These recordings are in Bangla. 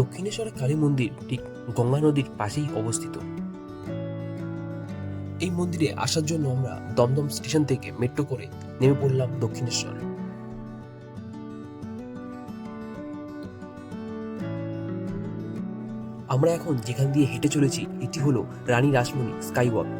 দক্ষিণেশ্বরের কালী মন্দির ঠিক গঙ্গা নদীর পাশেই অবস্থিত। এই মন্দিরে আসার জন্য আমরা দমদম স্টেশন থেকে মেট্রো করে নেমে পড়লাম দক্ষিণেশ্বর। আমরা এখন যেখান দিয়ে হেঁটে চলেছি এটি হলো রানী রাসমণি স্কাইওয়াক।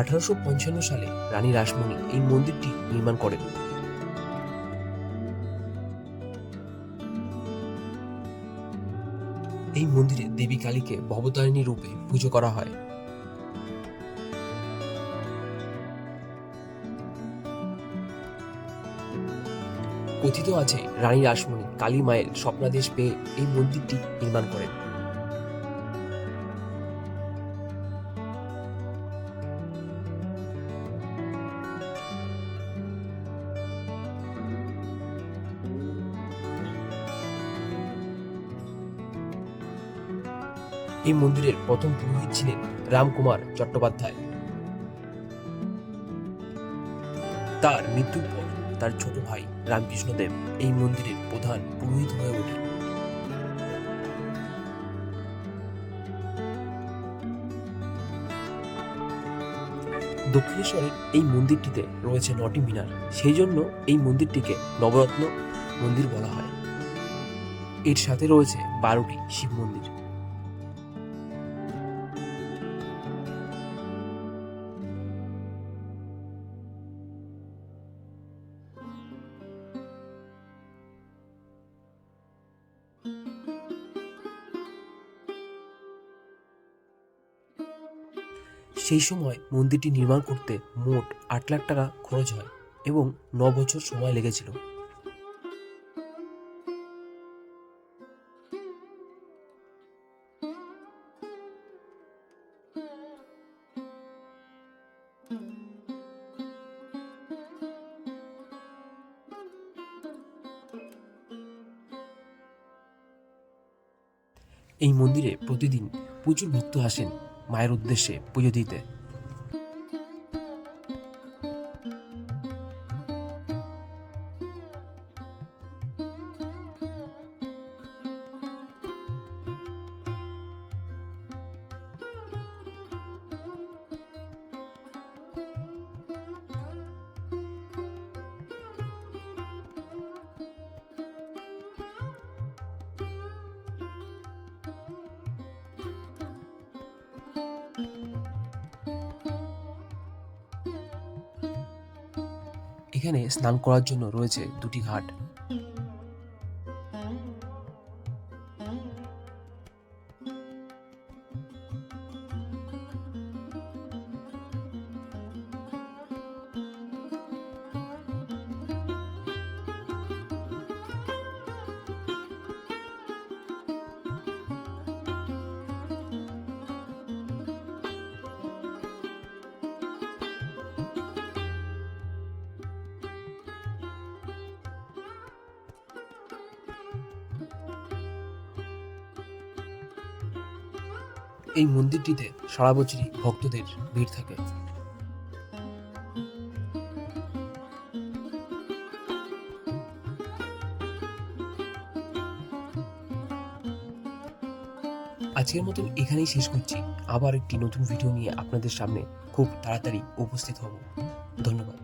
আঠারোশো সালে রানী রাসমণি এই মন্দিরটি নির্মাণ করেন। এই মন্দিরে দেবী কালীকে ভবতারিণী রূপে পুজো করা হয়। কথিত আছে রানী রাসমণি কালী মায়ের স্বপ্নাদেশ পেয়ে এই মন্দিরটি নির্মাণ করেন। এই মন্দিরের প্রথম পুরোহিত ছিলেন রামকুমার চট্টোপাধ্যায়। তার মৃত্যুর পর তার ছোট ভাই রামকৃষ্ণদেব এই মন্দিরের প্রধান পুরোহিত হয়ে ওঠেন। দক্ষিণেশ্বরের এই মন্দিরটিতে রয়েছে 9টি মিনার, সেই জন্য এই মন্দিরটিকে নবরত্ন মন্দির বলা হয়। এর সাথে রয়েছে 12টি শিব মন্দির। সেই সময় মন্দিরটি নির্মাণ করতে মোট 8 লাখ টাকা খরচ হয় এবং 9 বছর সময় লেগেছিল। এই মন্দিরে প্রতিদিন প্রচুর ভক্ত আসেন মায়ের উদ্দেশ্যে পুজো দিতে। এখানে স্নান করার জন্য রয়েছে 2টি ঘাট। এই মন্দিরটিতে সারা বছরই ভক্তদের ভিড় থাকে। আজকের মতন এখানেই শেষ করছি। আবার একটি নতুন ভিডিও নিয়ে আপনাদের সামনে খুব তাড়াতাড়ি উপস্থিত হব। ধন্যবাদ।